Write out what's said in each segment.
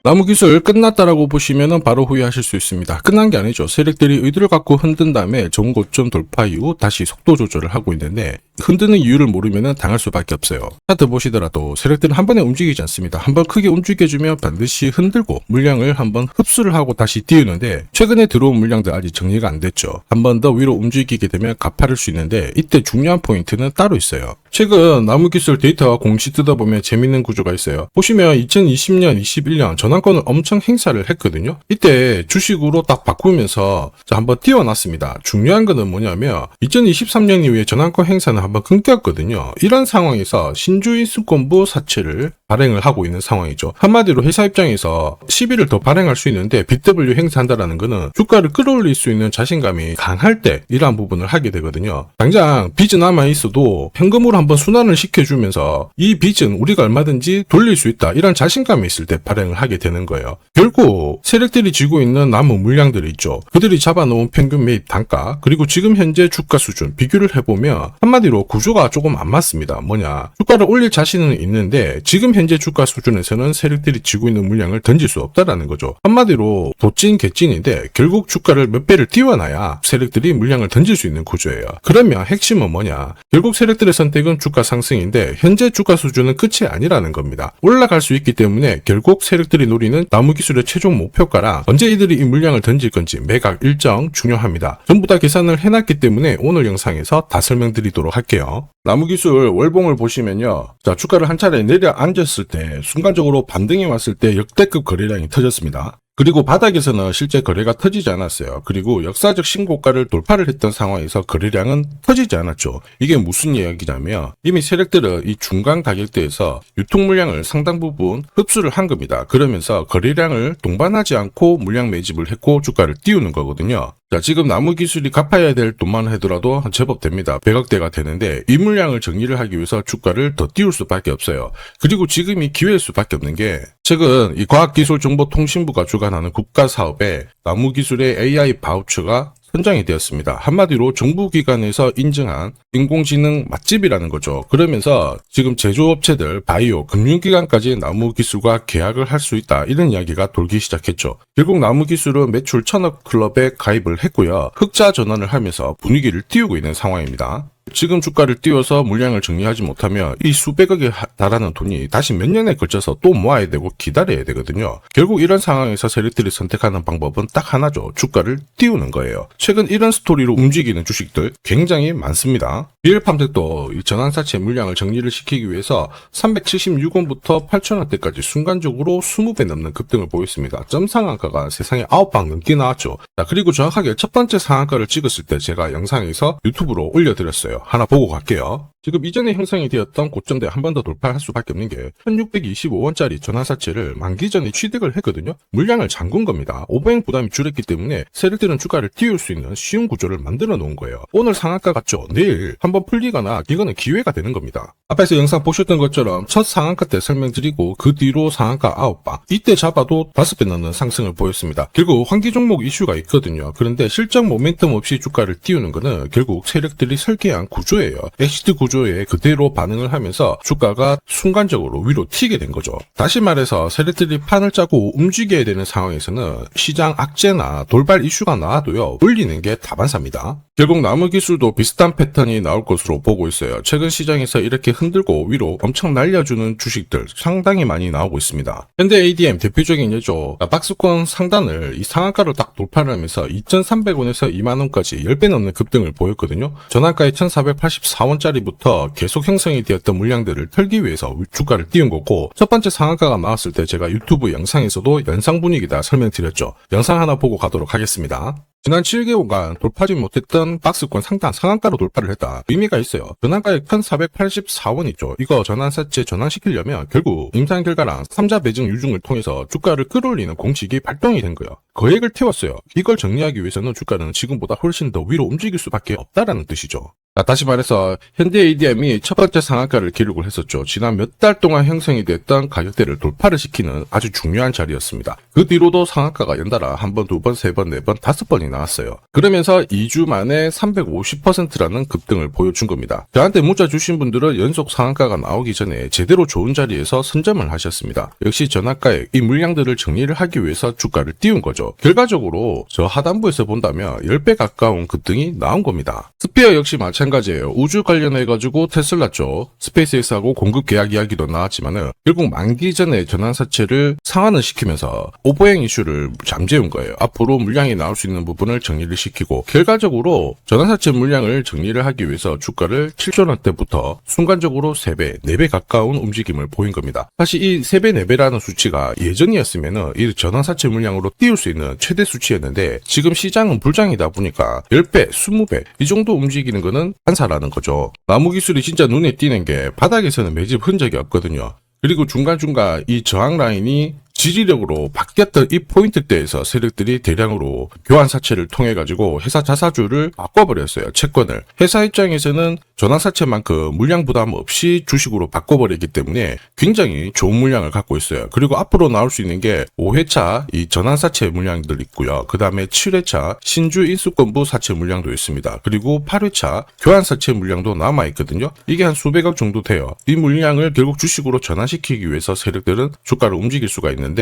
나무 기술 끝났다라고 보시면은 바로 후회하실 수 있습니다. 끝난 게 아니죠. 세력들이 의도를 갖고 흔든 다음에 좋은 고점 돌파 이후 다시 속도 조절을 하고 있는데 흔드는 이유를 모르면은 당할 수밖에 없어요. 차트 보시더라도 세력들은 한 번에 움직이지 않습니다. 한번 크게 움직여주면 반드시 흔들고 물량을 한번 흡수를 하고 다시 띄우는데 최근에 들어온 물량들 아직 정리가 안 됐죠. 한 번 더 위로 움직이게 되면 가파를 수 있는데 이때 중요한 포인트는 따로 있어요. 최근 나무기술 데이터와 공시 뜯어보면 재밌는 구조가 있어요. 보시면 2020년, 21년 전환권을 엄청 행사를 했거든요. 이때 주식으로 딱 바꾸면서 한번 띄워놨습니다. 중요한 거는 뭐냐면 2023년 이후에 전환권 행사는 한번 끊겼거든요. 이런 상황에서 신주인 수권부 사채를 발행을 하고 있는 상황이죠. 한마디로 회사 입장에서 시비를 더 발행할 수 있는데 BW 행사한다라는 거는 주가를 끌어올릴 수 있는 자신감이 강할 때 이러한 부분을 하게 되거든요. 당장 빚은 남아있어도 현금으로 한번 순환을 시켜주면서 이 빚은 우리가 얼마든지 돌릴 수 있다 이런 자신감이 있을 때 발행을 하게 되는 거예요. 결국 세력들이 쥐고 있는 남은 물량들이 있죠. 그들이 잡아놓은 평균 매입 단가 그리고 지금 현재 주가 수준 비교를 해보면 한마디로 구조가 조금 안 맞습니다. 뭐냐, 주가를 올릴 자신은 있는데 지금 현재 주가 수준에서는 세력들이 쥐고 있는 물량을 던질 수 없다라는 거죠. 한마디로 도찐 개찐인데 결국 주가를 몇 배를 띄워놔야 세력들이 물량을 던질 수 있는 구조예요. 그러면 핵심은 뭐냐, 결국 세력들의 선택은 주가 상승인데 현재 주가 수준은 끝이 아니라는 겁니다. 올라갈 수 있기 때문에 결국 세력들이 노리는 나무기술의 최종 목표가랑 언제 이들이 이 물량을 던질 건지 매각 일정 중요합니다. 전부 다 계산을 해놨기 때문에 오늘 영상에서 다 설명드리도록 할게요. 나무기술 월봉을 보시면요, 자, 주가를 한 차례 내려앉았을 때 순간적으로 반등이 왔을 때 역대급 거래량이 터졌습니다. 그리고 바닥에서는 실제 거래가 터지지 않았어요. 그리고 역사적 신고가를 돌파를 했던 상황에서 거래량은 터지지 않았죠. 이게 무슨 이야기냐면 이미 세력들은 이 중간 가격대에서 유통 물량을 상당 부분 흡수를 한 겁니다. 그러면서 거래량을 동반하지 않고 물량 매집을 했고 주가를 띄우는 거거든요. 자, 지금 나무기술이 갚아야 될 돈만 하더라도 제법 됩니다. 100억대가 되는데 이 물량을 정리를 하기 위해서 주가를 더 띄울 수밖에 없어요. 그리고 지금이 기회일 수밖에 없는 게 최근 이 과학기술정보통신부가 주관하는 국가사업에 나무기술의 AI 바우처가 선정이 되었습니다. 한마디로 정부기관에서 인증한 인공지능 맛집이라는 거죠. 그러면서 지금 제조업체들, 바이오, 금융기관까지 나무기술과 계약을 할 수 있다 이런 이야기가 돌기 시작했죠. 결국 나무기술은 매출 1000억 클럽에 가입을 했고요. 흑자 전환을 하면서 분위기를 띄우고 있는 상황입니다. 지금 주가를 띄워서 물량을 정리하지 못하면 이 수백억에 달하는 돈이 다시 몇 년에 걸쳐서 또 모아야 되고 기다려야 되거든요. 결국 이런 상황에서 세력들이 선택하는 방법은 딱 하나죠. 주가를 띄우는 거예요. 최근 이런 스토리로 움직이는 주식들 굉장히 많습니다. 리얼팜텍도 이 전환사채 물량을 정리를 시키기 위해서 376원부터 8,000원대까지 순간적으로 20배 넘는 급등을 보였습니다. 점 상한가가 세상에 9방 넘게 나왔죠. 자, 그리고 정확하게 첫 번째 상한가를 찍었을 때 제가 영상에서 유튜브로 올려드렸어요. 하나 보고 갈게요. 지금 이전에 형성이 되었던 고점대 한 번 더 돌파할 수밖에 없는 게 1625원짜리 전환사채를 만기 전에 취득을 했거든요. 물량을 잠근 겁니다. 오버행 부담이 줄었기 때문에 세력들은 주가를 띄울 수 있는 쉬운 구조를 만들어 놓은 거예요. 오늘 상한가 같죠? 내일 한번 풀리거나 이거는 기회가 되는 겁니다. 앞에서 영상 보셨던 것처럼 첫 상한가 때 설명드리고 그 뒤로 상한가 9방 이때 잡아도 5배 넘는 상승을 보였습니다. 결국 환기 종목 이슈가 있거든요. 그런데 실적 모멘텀 없이 주가를 띄우는 거는 결국 세력들이 설계한 구조예요. 엑시트 구조에 그대로 반응을 하면서 주가가 순간적으로 위로 튀게 된 거죠. 다시 말해서 세력들이 판을 짜고 움직여야 되는 상황에서는 시장 악재나 돌발 이슈가 나와도요, 올리는 게 다반사입니다. 결국 나무기술도 비슷한 패턴이 나올 것으로 보고 있어요. 최근 시장에서 이렇게 흔들고 위로 엄청 날려주는 주식들 상당히 많이 나오고 있습니다. 현대 ADM 대표적인 예죠. 박스권 상단을 이 상한가로 딱 돌파를 하면서 2,300원에서 2만원까지 10배 넘는 급등을 보였거든요. 전환가의 1,484원짜리부터 계속 형성이 되었던 물량들을 털기 위해서 주가를 띄운 거고, 첫 번째 상한가가 나왔을 때 제가 유튜브 영상에서도 연상 분위기다 설명드렸죠. 영상 하나 보고 가도록 하겠습니다. 지난 7개월간 돌파하지 못했던 박스권 상단 상한가로 돌파를 했다. 의미가 있어요. 전환가액 1,484원이죠. 이거 전환사채 전환시키려면 결국 임상 결과랑 3자 매증 유증을 통해서 주가를 끌어올리는 공식이 발동이 된 거예요. 거액을 태웠어요. 이걸 정리하기 위해서는 주가는 지금보다 훨씬 더 위로 움직일 수밖에 없다라는 뜻이죠. 자, 다시 말해서 현대 ADM이 첫 번째 상한가를 기록을 했었죠. 지난 몇 달 동안 형성이 됐던 가격대를 돌파를 시키는 아주 중요한 자리였습니다. 그 뒤로도 상한가가 연달아 한 번, 두 번, 세 번, 네 번, 다섯 번이 나왔어요. 그러면서 2주 만에 350%라는 급등을 보여준 겁니다. 저한테 문자 주신 분들은 연속 상한가가 나오기 전에 제대로 좋은 자리에서 선점을 하셨습니다. 역시 전학가에 이 물량들을 정리를 하기 위해서 주가를 띄운 거죠. 결과적으로 저 하단부에서 본다면 10배 가까운 급등이 나온 겁니다. 스피어 역시 마찬가지예요. 우주 관련해가지고 테슬라 쪽 스페이스X하고 공급 계약 이야기도 나왔지만은 결국 만기 전에 전환사채를 상환을 시키면서 오버행 이슈를 잠재운 거예요. 앞으로 물량이 나올 수 있는 부분을 정리를 시키고 결과적으로 전환사채 물량을 정리를 하기 위해서 주가를 7조 원대부터 순간적으로 3배, 4배 가까운 움직임을 보인 겁니다. 사실 이 3배, 4배라는 수치가 예전이었으면은 이 전환사채 물량으로 띄울 수 있는 최대 수치였는데 지금 시장은 불장이다 보니까 10배, 20배 이 정도 움직이는 거는 한사라는 거죠. 나무 기술이 진짜 눈에 띄는 게 바닥에서는 매집 흔적이 없거든요. 그리고 중간중간 이 저항 라인이 지지력으로 바뀌었던 이 포인트대에서 세력들이 대량으로 교환 사채를 통해 가지고 회사 자사주를 바꿔버렸어요. 채권을. 회사 입장에서는 전환사채만큼 물량 부담 없이 주식으로 바꿔버리기 때문에 굉장히 좋은 물량을 갖고 있어요. 그리고 앞으로 나올 수 있는 게 5회차 이 전환사채 물량들 있고요. 그 다음에 7회차 신주 인수권부 사채 물량도 있습니다. 그리고 8회차 교환사채 물량도 남아있거든요. 이게 한 수백억 정도 돼요. 이 물량을 결국 주식으로 전환시키기 위해서 세력들은 주가를 움직일 수가 있는데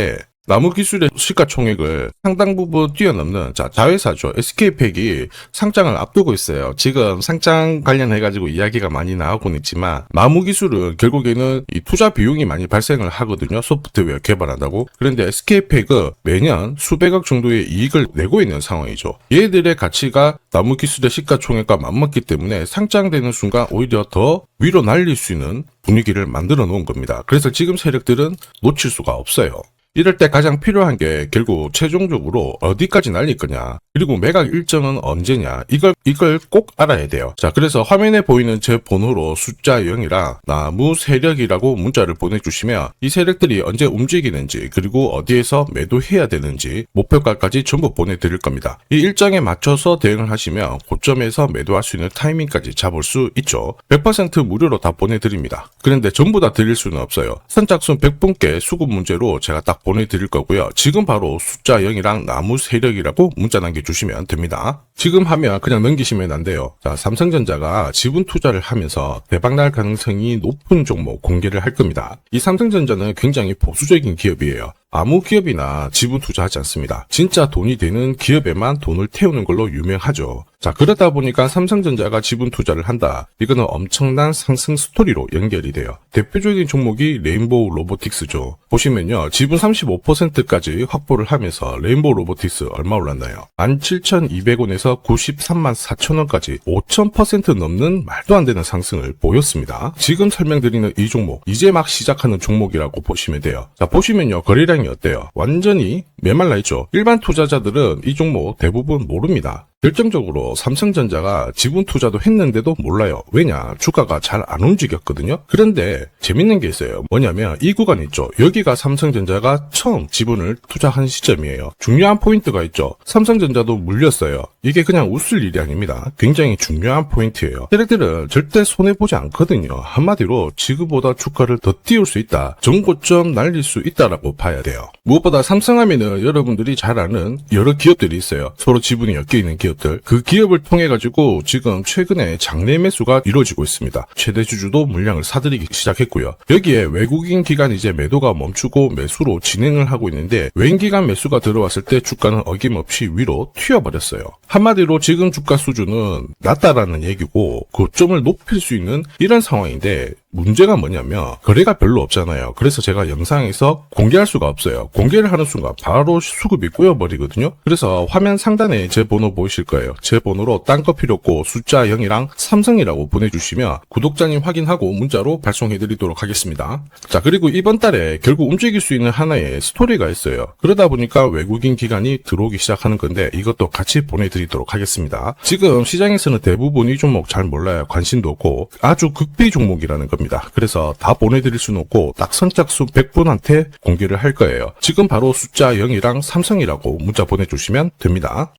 나무 기술의 시가총액을 상당 부분 뛰어넘는 자회사죠. SK팩이 상장을 앞두고 있어요. 지금 상장 관련해가지고 이야기가 많이 나오곤 있지만 나무 기술은 결국에는 이 투자 비용이 많이 발생을 하거든요. 소프트웨어 개발한다고. 그런데 SK팩은 매년 수백억 정도의 이익을 내고 있는 상황이죠. 얘들의 가치가 나무 기술의 시가총액과 맞먹기 때문에 상장되는 순간 오히려 더 위로 날릴 수 있는 분위기를 만들어 놓은 겁니다. 그래서 지금 세력들은 놓칠 수가 없어요. 이럴 때 가장 필요한 게 결국 최종적으로 어디까지 날릴 거냐, 그리고 매각 일정은 언제냐, 이걸 꼭 알아야 돼요. 자, 그래서 화면에 보이는 제 번호로 숫자 0이랑 나무 세력이라고 문자를 보내주시면 이 세력들이 언제 움직이는지, 그리고 어디에서 매도해야 되는지 목표가까지 전부 보내드릴 겁니다. 이 일정에 맞춰서 대응을 하시면 고점에서 매도할 수 있는 타이밍까지 잡을 수 있죠. 100% 무료로 다 보내드립니다. 그런데 전부 다 드릴 수는 없어요. 선착순 100분께 수급 문제로 제가 딱 보내드릴 거고요. 지금 바로 숫자 0이랑 나무 세력이라고 문자 남겨주시면 됩니다. 지금 하면 그냥 넘기시면 안 돼요. 자, 삼성전자가 지분 투자를 하면서 대박날 가능성이 높은 종목 공개를 할 겁니다. 이 삼성전자는 굉장히 보수적인 기업이에요. 아무 기업이나 지분 투자하지 않습니다. 진짜 돈이 되는 기업에만 돈을 태우는 걸로 유명하죠. 자, 그러다 보니까 삼성전자가 지분 투자를 한다. 이거는 엄청난 상승 스토리로 연결이 돼요. 대표적인 종목이 레인보우 로보틱스죠. 보시면요. 지분 35%까지 확보를 하면서 레인보우 로보틱스 얼마 올랐나요? 17,200원에서 93만 4천원까지 5,000% 넘는 말도 안 되는 상승을 보였습니다. 지금 설명드리는 이 종목, 이제 막 시작하는 종목이라고 보시면 돼요. 자, 보시면요. 거래량이 어때요? 완전히 메말라 있죠. 일반 투자자들은 이 종목 대부분 모릅니다. 결정적으로 삼성전자가 지분 투자도 했는데도 몰라요. 왜냐? 주가가 잘 안 움직였거든요. 그런데 재밌는 게 있어요. 뭐냐면 이 구간 있죠. 여기가 삼성전자가 처음 지분을 투자한 시점이에요. 중요한 포인트가 있죠. 삼성전자도 물렸어요. 이게 그냥 웃을 일이 아닙니다. 굉장히 중요한 포인트예요. 세력들은 절대 손해보지 않거든요. 한마디로 지금보다 주가를 더 띄울 수 있다. 전고점 날릴 수 있다라고 봐야 돼요. 무엇보다 삼성하면은 여러분들이 잘 아는 여러 기업들이 있어요. 서로 지분이 엮여있는 기업들. 그 기업을 통해 가지고 지금 최근에 장내 매수가 이루어지고 있습니다. 최대 주주도 물량을 사들이기 시작했고요. 여기에 외국인 기관 이제 매도가 멈추고 매수로 진행을 하고 있는데 외인 기관 매수가 들어왔을 때 주가는 어김없이 위로 튀어버렸어요. 한마디로 지금 주가 수준은 낮다라는 얘기고 고점을 높일 수 있는 이런 상황인데 문제가 뭐냐면 거래가 별로 없잖아요. 그래서 제가 영상에서 공개할 수가 없어요. 공개를 하는 순간 바로 수급이 꼬여버리거든요. 그래서 화면 상단에 제 번호 보이실 거예요. 제 번호로 딴 거 필요 없고 숫자 0이랑 삼성이라고 보내주시면 구독자님 확인하고 문자로 발송해드리도록 하겠습니다. 자, 그리고 이번 달에 결국 움직일 수 있는 하나의 스토리가 있어요. 그러다 보니까 외국인 기관이 들어오기 시작하는 건데 이것도 같이 보내드리도록 하겠습니다. 지금 시장에서는 대부분 이 종목 잘 몰라요. 관심도 없고 아주 극비 종목이라는 겁니다. 겁니다. 그래서 다 보내드릴 수는 없고 딱 선착순 100분한테 공개를 할 거예요. 지금 바로 숫자 0이랑 삼성이라고 문자 보내주시면 됩니다.